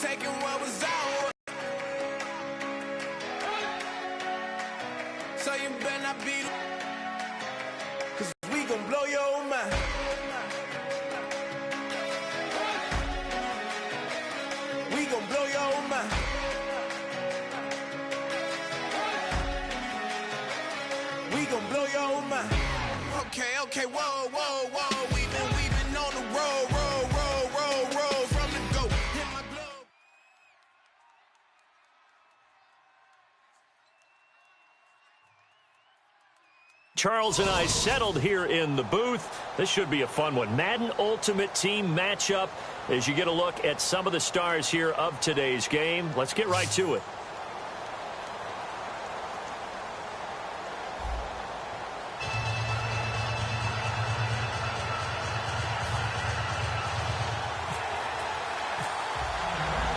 taking what was ours. So you better not be, 'cause we gon' blow your mind. We gon' blow your mind. We gon' blow your mind. Okay, whoa, whoa, whoa. We've been on the road from the go. Hit my glove. Charles and I settled here in the booth. This should be a fun one. Madden Ultimate Team matchup as you get a look at some of the stars here of today's game. Let's get right to it.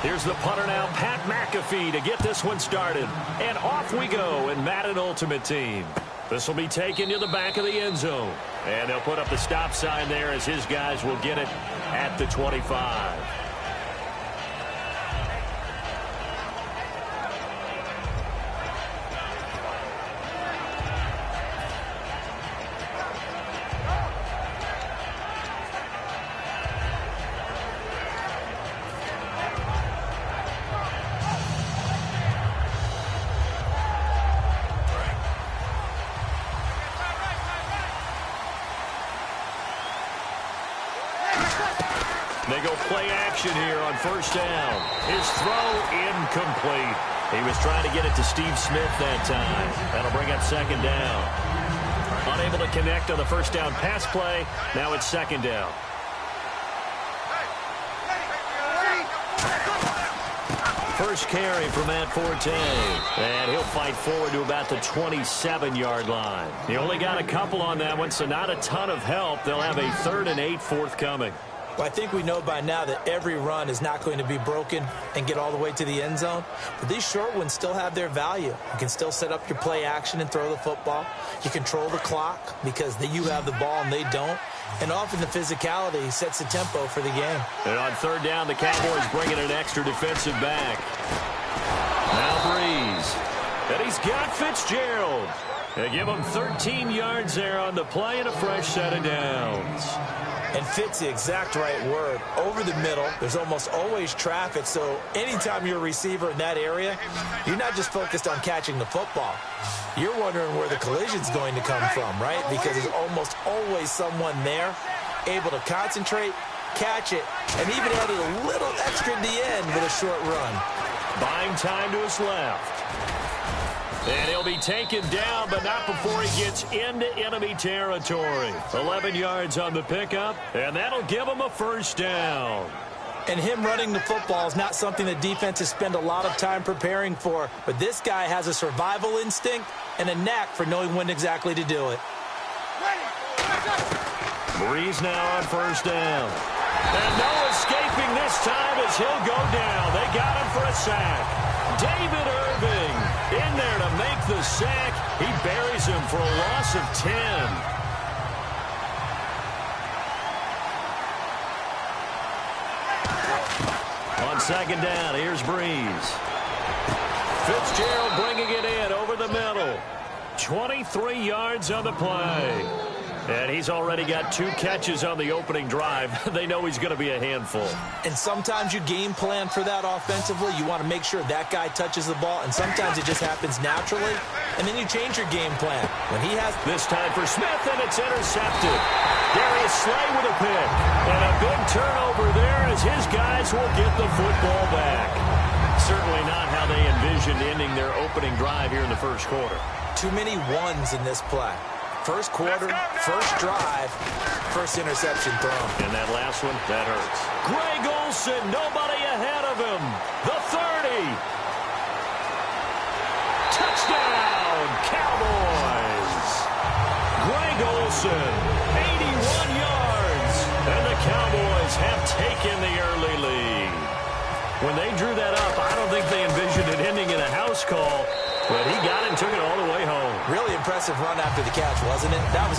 Here's the punter now, Pat McAfee, to get this one started. And off we go in Madden Ultimate Team. This will be taken to the back of the end zone. And they'll put up the stop sign there as his guys will get it at the 25. They go play action here on first down. His throw incomplete. He was trying to get it to Steve Smith that time. That'll bring up second down. Unable to connect on the first down pass play. Now it's second down. First carry from Matt Forte. And he'll fight forward to about the 27-yard line. He only got a couple on that one, so not a ton of help. They'll have a 3rd and 8 forthcoming. Well, I think we know by now that every run is not going to be broken and get all the way to the end zone. But these short ones still have their value. You can still set up your play action and throw the football. You control the clock because you have the ball and they don't. And often the physicality sets the tempo for the game. And on third down, the Cowboys bring in an extra defensive back. Now Breeze. And he's got Fitzgerald. They give him 13 yards there on the play and a fresh set of downs. And Fitz, the exact right word. Over the middle, there's almost always traffic, so anytime you're a receiver in that area, you're not just focused on catching the football. You're wondering where the collision's going to come from, right? Because there's almost always someone there able to concentrate, catch it, and even add a little extra at the end with a short run. Buying time to his left. And he'll be taken down, but not before he gets into enemy territory. 11 yards on the pickup, and that'll give him a first down. And him running the football is not something that defenses spend a lot of time preparing for, but this guy has a survival instinct and a knack for knowing when exactly to do it. Breeze now on first down. And no escaping this time as he'll go down. They got him for a sack. David Irving in there to make the sack. He buries him for a loss of 10. On second down, here's Breeze. Fitzgerald bringing it in over the middle. 23 yards on the play. And he's already got 2 catches on the opening drive. They know he's going to be a handful. And sometimes you game plan for that offensively. You want to make sure that guy touches the ball, and sometimes it just happens naturally. And then you change your game plan. When he has this time for Smith, and it's intercepted. Darius Slay with a pick. And a big turnover there as his guys will get the football back. Certainly not how they envisioned ending their opening drive here in the first quarter. Too many ones in this play. First quarter, first drive, first interception thrown. And that last one, that hurts. Greg Olsen, nobody ahead of him. The 30. Touchdown, Cowboys. Greg Olsen, 81 yards. And the Cowboys have taken the early lead. When they drew that up, I don't think they envisioned it ending in a house call. But he got it and took it all the way home. Really impressive run after the catch, wasn't it? That was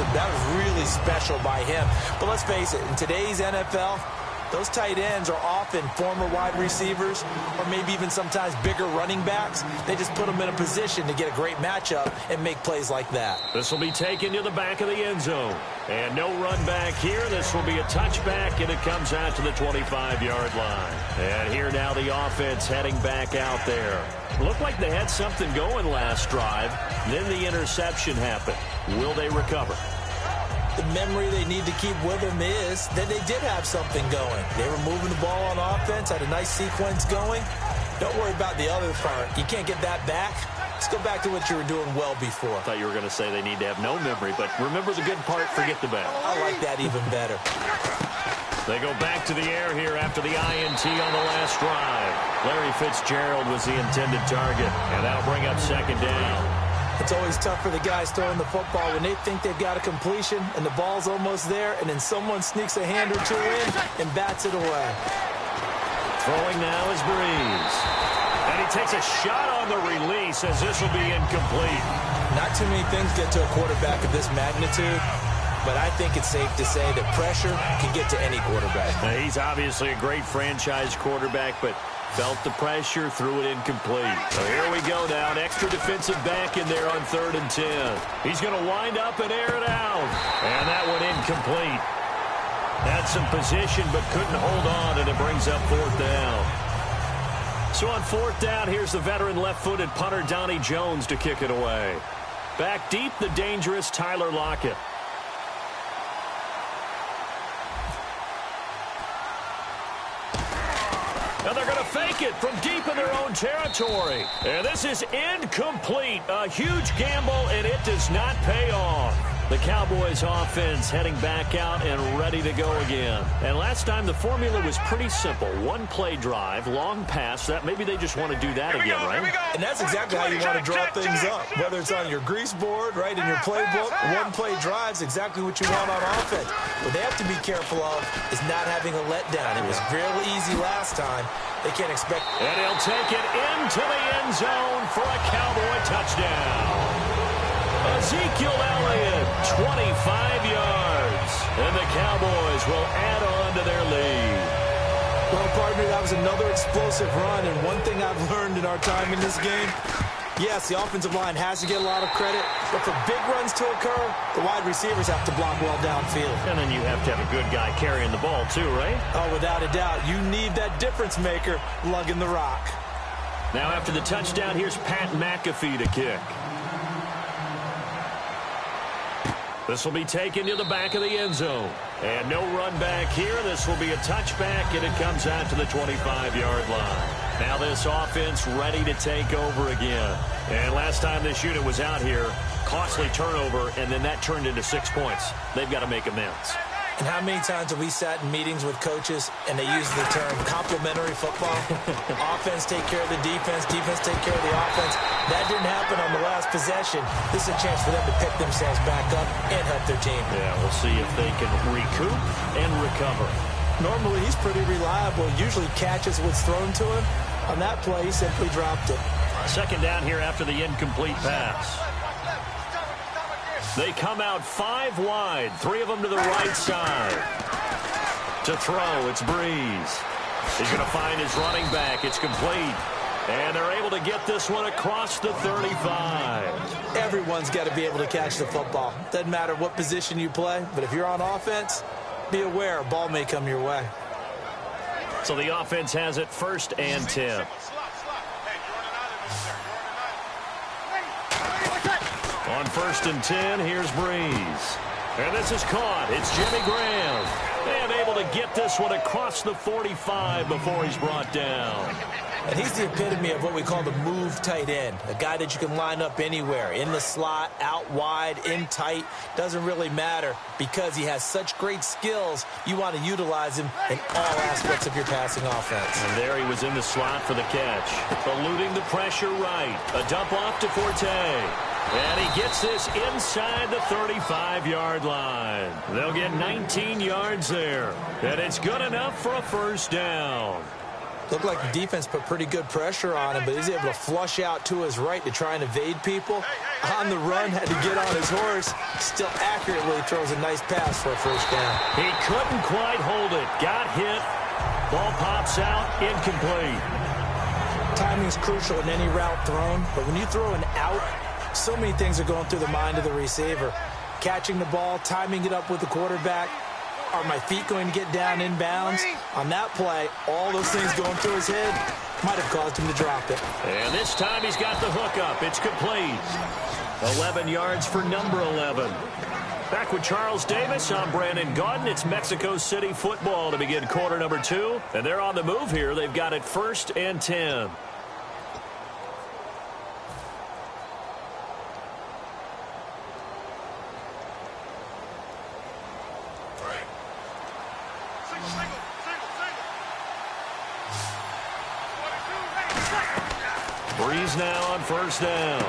really special by him. But let's face it, in today's NFL, Those tight ends are often former wide receivers or maybe even sometimes bigger running backs. They just put them in a position to get a great matchup and make plays like that. This will be taken to the back of the end zone. And no run back here. This will be a touchback, and it comes out to the 25-yard line. And here now the offense heading back out there. Looked like they had something going last drive. Then the interception happened. Will they recover? The memory they need to keep with them is that they did have something going. They were moving the ball on offense, had a nice sequence going. Don't worry about the other part. You can't get that back. Let's go back to what you were doing well before. I thought you were going to say they need to have no memory, but remember the good part, forget the bad. I like that even better. They go back to the air here after the INT on the last drive. Larry Fitzgerald was the intended target, and that'll bring up second down. It's always tough for the guys throwing the football when they think they've got a completion and the ball's almost there, and then someone sneaks a hand or two in and bats it away. Throwing now is Breeze. And he takes a shot on the release as this will be incomplete. Not too many things get to a quarterback of this magnitude, but I think it's safe to say that pressure can get to any quarterback. Now, he's obviously a great franchise quarterback, but felt the pressure, threw it incomplete. So here we go now, an extra defensive back in there on 3rd and 10. He's going to wind up and air it out. And that one incomplete. Had some position but couldn't hold on, and it brings up 4th down. So on 4th down, here's the veteran left-footed punter Donnie Jones to kick it away. Back deep, the dangerous Tyler Lockett. And they're going to fake it from deep in their own territory. And this is incomplete. A huge gamble, and it does not pay off. The Cowboys offense heading back out and ready to go again. And last time the formula was pretty simple. One play drive, long pass. That maybe they just want to do that again, right? And that's exactly how you want to draw things up. Whether it's on your grease board, right, in your playbook, one play drive's exactly what you want on offense. What they have to be careful of is not having a letdown. It was real easy last time. They can't expect. And he'll take it into the end zone for a Cowboy touchdown. Ezekiel Elliott, 25 yards. And the Cowboys will add on to their lead. Well, partner, that was another explosive run. And one thing I've learned in our time in this game, yes, the offensive line has to get a lot of credit. But for big runs to occur, the wide receivers have to block well downfield. And then you have to have a good guy carrying the ball too, right? Oh, without a doubt. You need that difference maker lugging the rock. Now after the touchdown, here's Pat McAfee to kick. This will be taken to the back of the end zone. And no run back here. This will be a touchback, and it comes out to the 25-yard line. Now this offense ready to take over again. And last time this unit was out here, costly turnover, and then that turned into 6 points. They've got to make amends. And how many times have we sat in meetings with coaches and they use the term complementary football? Offense take care of the defense, defense take care of the offense. That didn't happen on the last possession. This is a chance for them to pick themselves back up and help their team. Yeah, we'll see if they can recoup and recover. Normally, he's pretty reliable. Usually catches what's thrown to him. On that play, he simply dropped it. Second down here after the incomplete pass. They come out 5 wide, 3 of them to the right side. To throw, it's Breeze. He's going to find his running back. It's complete. And they're able to get this one across the 35. Everyone's got to be able to catch the football. Doesn't matter what position you play, but if you're on offense, be aware a ball may come your way. So the offense has it 1st and 10. On 1st and 10, here's Breeze. And this is caught. It's Jimmy Graham. And able to get this one across the 45 before he's brought down. And he's the epitome of what we call the move tight end. A guy that you can line up anywhere. In the slot, out wide, in tight. Doesn't really matter because he has such great skills. You want to utilize him in all aspects of your passing offense. And there he was in the slot for the catch. Eluding the pressure right. A dump off to Forte. And he gets this inside the 35-yard line. They'll get 19 yards there. And it's good enough for a 1st down. Looked like the defense put pretty good pressure on him, but he's able to flush out to his right to try and evade people. On the run, had to get on his horse. Still accurately throws a nice pass for a first down. He couldn't quite hold it. Got hit. Ball pops out, incomplete. Timing is crucial in any route thrown, but when you throw an out, so many things are going through the mind of the receiver. Catching the ball, timing it up with the quarterback. Are my feet going to get down in bounds? On that play, all those things going through his head might have caused him to drop it. And this time he's got the hookup. It's complete. 11 yards for number 11. Back with Charles Davis. I'm Brandon Gaudin. It's Mexico City football to begin quarter number 2. And they're on the move here. They've got it 1st and 10. Breeze now on 1st down.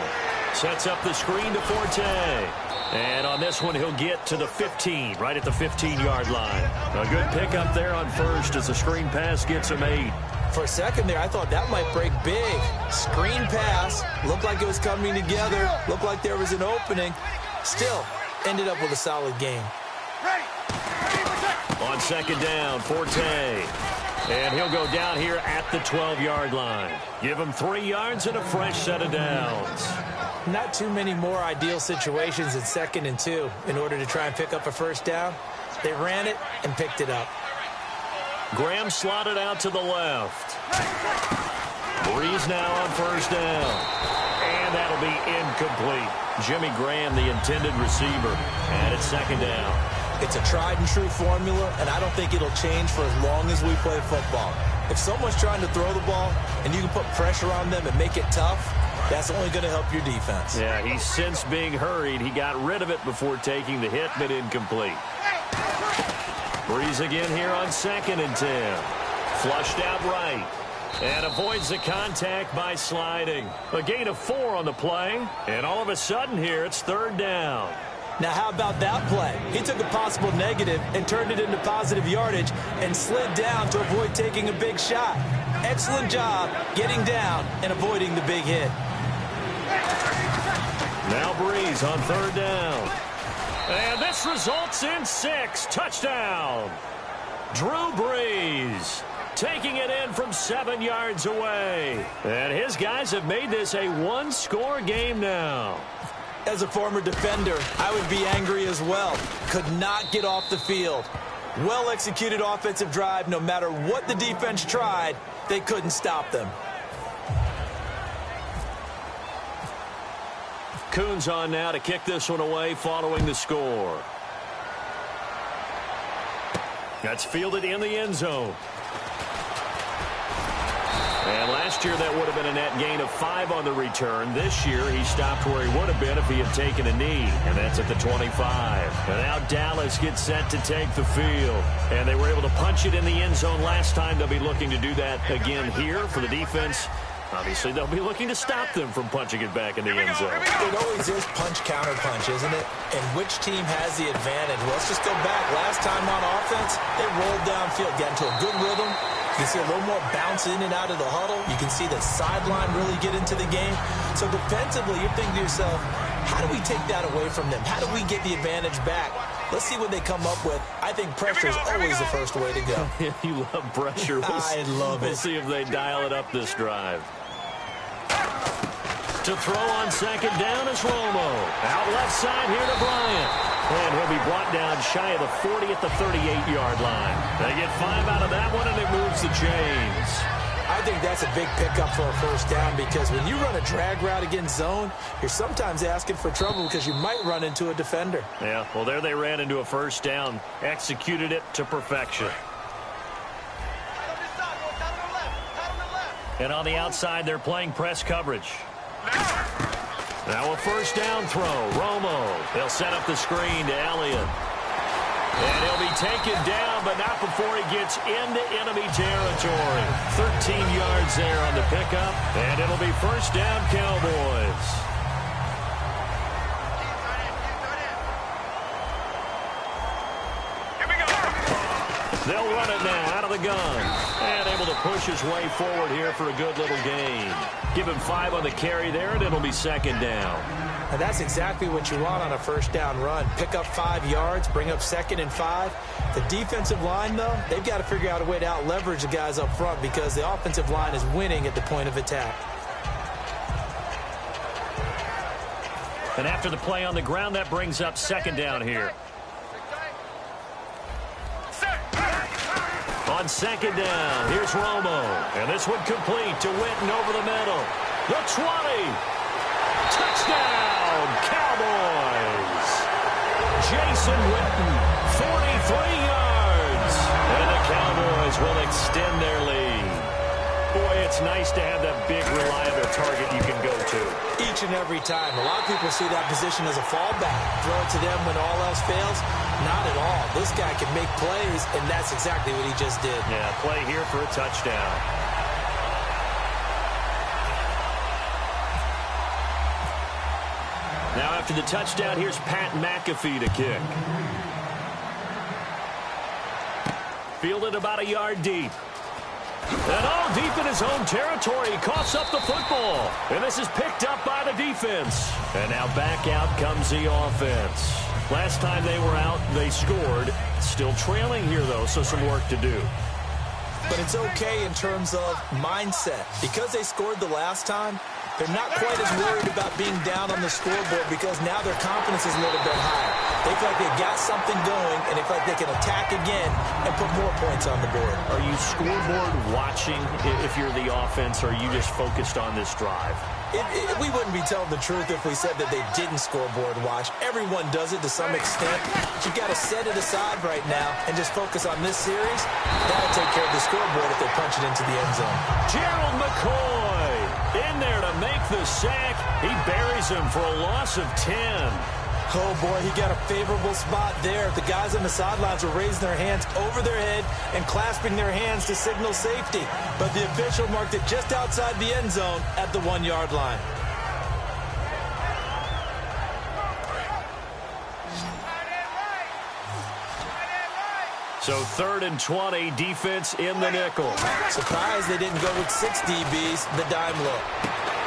Sets up the screen to Forte. And on this one, he'll get to the 15, right at the 15-yard line. A good pickup there on 1st as the screen pass gets him 8. For a second there, I thought that might break big. Screen pass. Looked like it was coming together. Looked like there was an opening. Still, ended up with a solid game. On 2nd down, Forte. And he'll go down here at the 12-yard line. Give him 3 yards and a fresh set of downs. Not too many more ideal situations in 2nd and 2 in order to try and pick up a first down. They ran it and picked it up. Graham slotted out to the left. Breeze now on 1st down. And that'll be incomplete. Jimmy Graham, the intended receiver. And it's 2nd down. It's a tried-and-true formula, and I don't think it'll change for as long as we play football. If someone's trying to throw the ball and you can put pressure on them and make it tough, that's only going to help your defense. Yeah, he's since being hurried. He got rid of it before taking the hit, but incomplete. Breeze again here on 2nd and 10. Flushed out right. And avoids the contact by sliding. A gain of 4 on the play. And all of a sudden here, it's 3rd down. Now, how about that play? He took a possible negative and turned it into positive yardage and slid down to avoid taking a big shot. Excellent job getting down and avoiding the big hit. Now Breeze on 3rd down. And this results in 6. Touchdown. Drew Brees taking it in from 7 yards away. And his guys have made this a one-score game now. As a former defender, I would be angry as well. Could not get off the field. Well-executed offensive drive. No matter what the defense tried, they couldn't stop them. Coons on now to kick this one away following the score. That's fielded in the end zone. And last year, that would have been a net gain of 5 on the return. This year, he stopped where he would have been if he had taken a knee, and that's at the 25. And now Dallas gets set to take the field. And they were able to punch it in the end zone last time. They'll be looking to do that again here for the defense. Obviously, they'll be looking to stop them from punching it back in the end zone. It always is punch-counter-punch, isn't it? And which team has the advantage? Well, let's just go back. Last time on offense, they rolled downfield, got into a good rhythm. You can see a little more bounce in and out of the huddle. You can see the sideline really get into the game. So defensively, you're thinking to yourself, how do we take that away from them? How do we get the advantage back? Let's see what they come up with. I think pressure is always the first way to go. You love pressure. I love it. We'll see if they dial it up this drive. To throw on 2nd down is Romo. Out left side here to Bryant. And he'll be brought down shy of the 40 at the 38-yard line. They get 5 out of that one, and it moves the chains. I think that's a big pickup for a first down because when you run a drag route against zone, you're sometimes asking for trouble because you might run into a defender. Yeah, well, there they ran into a first down. Executed it to perfection. And on the outside, they're playing press coverage. Now a first down throw. Romo. They'll set up the screen to Elliott. And he'll be taken down, but not before he gets into enemy territory. 13 yards there on the pickup, and it'll be first down Cowboys. They'll run it now out of the gun. And able to push his way forward here for a good little gain. Give him 5 on the carry there, and it'll be 2nd down. And that's exactly what you want on a first down run. Pick up 5 yards, bring up 2nd and 5. The defensive line, though, they've got to figure out a way to out-leverage the guys up front because the offensive line is winning at the point of attack. And after the play on the ground, that brings up 2nd down here. On 2nd down, here's Romo. And this one complete to Witten over the middle. The 20. Touchdown, Cowboys. Jason Witten, 43 yards. And the Cowboys will extend their lead. Boy, it's nice to have that big, reliable target you can go to. Each and every time. A lot of people see that position as a fallback. Throw it to them when all else fails. Not at all. This guy can make plays, and that's exactly what he just did. Yeah, play here for a touchdown. Now after the touchdown, here's Pat McAfee to kick. Fielded about a yard deep. And all deep in his own territory. He coughs up the football. And this is picked up by the defense. And now back out comes the offense. Last time they were out, they scored. Still trailing here, though, so some work to do. But it's okay in terms of mindset. Because they scored the last time, they're not quite as worried about being down on the scoreboard because now their confidence is a little bit higher. They feel like they've got something going, and they feel like they can attack again and put more points on the board. Are you scoreboard watching if you're the offense, or are you just focused on this drive? We wouldn't be telling the truth if we said that they didn't scoreboard watch. Everyone does it to some extent. But you've got to set it aside right now and just focus on this series. That'll take care of the scoreboard if they punch it into the end zone. Gerald McCoy in there to make the sack. He buries him for a loss of 10. Oh, boy, he got a favorable spot there. The guys on the sidelines were raising their hands over their head and clasping their hands to signal safety. But the official marked it just outside the end zone at the 1-yard line. So 3rd and 20, defense in the nickel. Surprised they didn't go with 6 DBs, the dime look.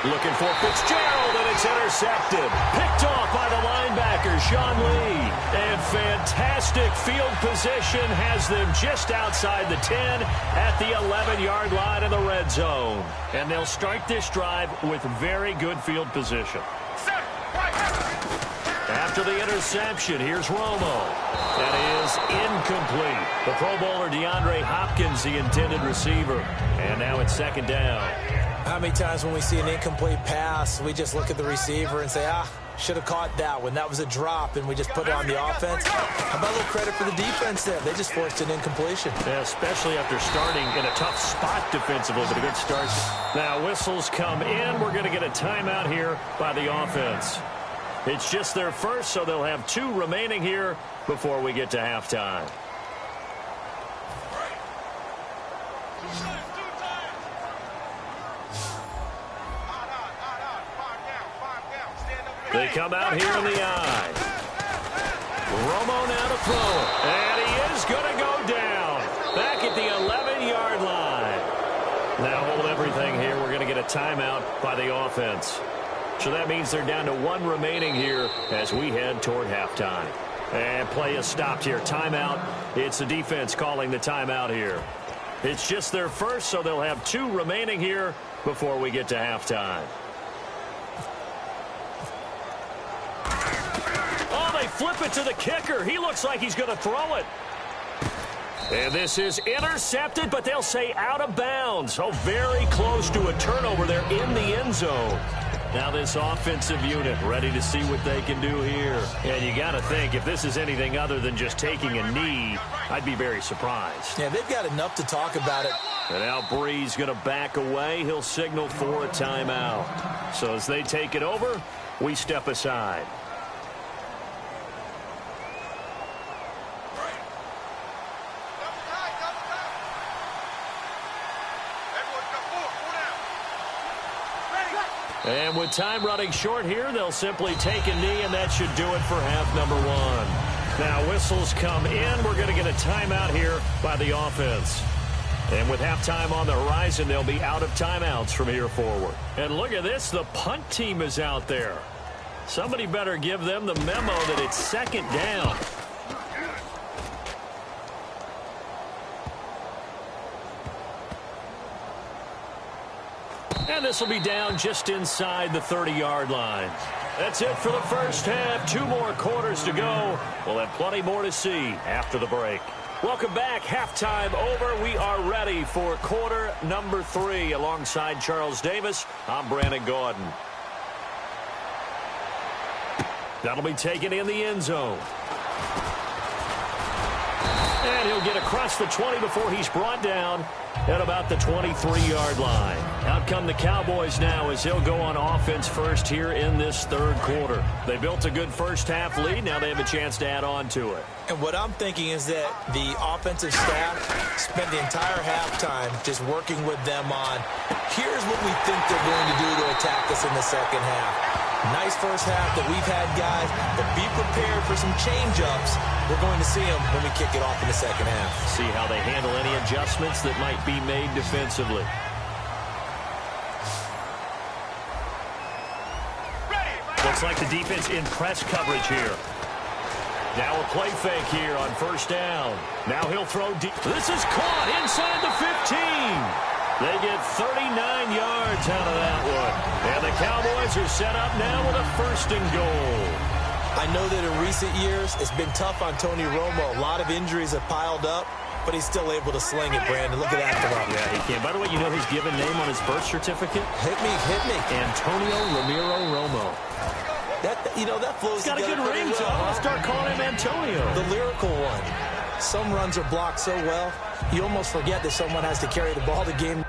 Looking for Fitzgerald, and it's intercepted. Picked off by the linebacker, Sean Lee. And fantastic field position has them just outside the 10 at the 11-yard line in the red zone. And they'll start this drive with very good field position. After the interception, here's Romo. That is incomplete. The Pro Bowler DeAndre Hopkins, the intended receiver. And now it's 2nd down. How many times when we see an incomplete pass, we just look at the receiver and say, should have caught that one. That was a drop, and we just put it on the offense. How about a little credit for the defense there? They just forced an incompletion. Yeah, especially after starting in a tough spot defensively, but a good start. Now whistles come in. We're going to get a timeout here by the offense. It's just their first, so they'll have 2 remaining here before we get to halftime. They come out here in the eye. Romo now to throw it. And he is going to go down. Back at the 11-yard line. Now hold everything here. We're going to get a timeout by the offense. So that means they're down to 1 remaining here as we head toward halftime. And play is stopped here. Timeout. It's the defense calling the timeout here. It's just their first, so they'll have 2 remaining here before we get to halftime. Oh, they flip it to the kicker. He looks like he's going to throw it. And this is intercepted, but they'll say out of bounds. Oh, very close to a turnover there in the end zone. Now this offensive unit ready to see what they can do here. And you got to think, if this is anything other than just taking a knee, I'd be very surprised. Yeah, they've got enough to talk about it. And now Bree's going to back away. He'll signal for a timeout. So as they take it over, we step aside. And with time running short here, they'll simply take a knee, and that should do it for half number 1. Now whistles come in. We're going to get a timeout here by the offense. And with halftime on the horizon, they'll be out of timeouts from here forward. And look at this. The punt team is out there. Somebody better give them the memo that it's second down. And this will be down just inside the 30-yard line. That's it for the first half. 2 more quarters to go. We'll have plenty more to see after the break. Welcome back. Halftime over. We are ready for quarter number 3. Alongside Charles Davis, I'm Brandon Gaudin. That'll be taken in the end zone. And he'll get across the 20 before he's brought down at about the 23-yard line. Out come the Cowboys now as they'll go on offense first here in this third quarter. They built a good first-half lead. Now they have a chance to add on to it. And what I'm thinking is that the offensive staff spent the entire halftime just working with them on, here's what we think they're going to do to attack us in the second half. Nice first half that we've had, guys, but be prepared for some change-ups. We're going to see them when we kick it off in the second half. See how they handle any adjustments that might be made defensively. Looks like the defense in press coverage here. Now a play fake here on first down. Now he'll throw deep. This is caught inside the 15. They get 39 yards out of that one. And the Cowboys are set up now with a first and goal. I know that in recent years, it's been tough on Tony Romo. A lot of injuries have piled up, but he's still able to sling it, Brandon. Look at that throw. Yeah, he can. By the way, you know his given name on his birth certificate? Hit me. Antonio Ramiro Romo. That flows He's got a good ring to him. I'll start calling him Antonio. The lyrical one. Some runs are blocked so well, you almost forget that someone has to carry the ball the game.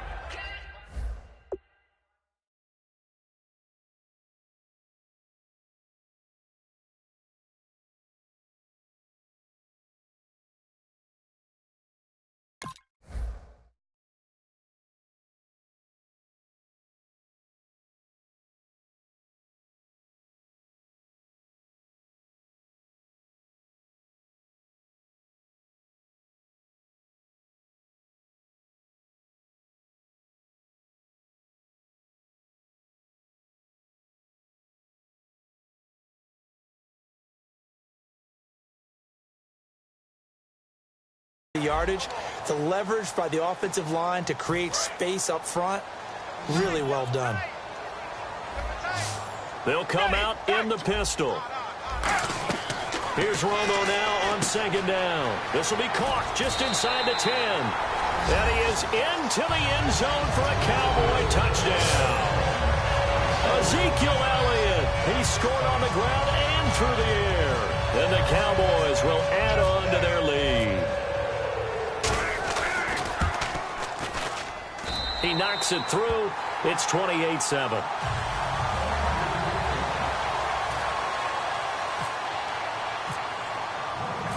Yardage, the leverage by the offensive line to create space up front, really well done. They'll come out in the pistol. Here's Romo now on second down. This will be caught just inside the 10. And he is into the end zone for a Cowboy touchdown. Ezekiel Elliott, he scored on the ground and through the air. And the Cowboys will add on to their lead. He knocks it through. It's 28-7.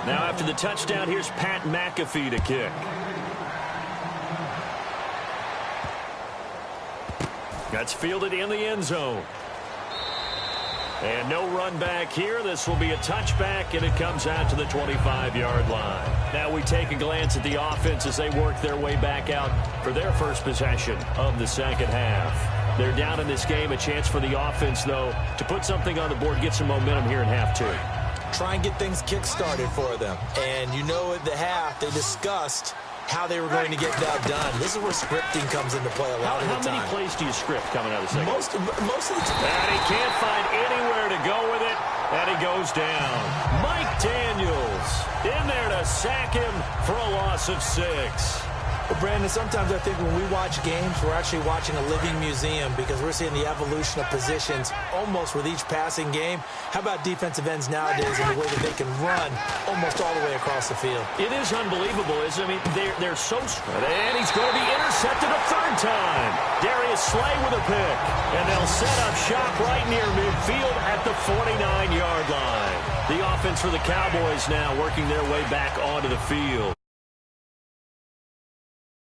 Now after the touchdown, here's Pat McAfee to kick. That's fielded in the end zone. And no run back here. This will be a touchback, and it comes out to the 25-yard line. Now we take a glance at the offense as they work their way back out for their first possession of the second half. They're down in this game. A chance for the offense, though, to put something on the board, get some momentum here in half 2. Try and get things kick-started for them. And you know at the half, they discussed how they were going to get that done. This is where scripting comes into play a lot of the time. How many plays do you script coming out of the second? Most of the time. And he can't find anywhere to go with it, and he goes down. Mike Daniels in there to sack him for a loss of 6. Well, Brandon, sometimes I think when we watch games, we're actually watching a living museum because we're seeing the evolution of positions almost with each passing game. How about defensive ends nowadays and the way that they can run almost all the way across the field? It is unbelievable, isn't it? I mean, they're so strong. And he's going to be intercepted a third time. Darius Slay with a pick. And they'll set up shop right near midfield at the 49-yard line. The offense for the Cowboys now working their way back onto the field.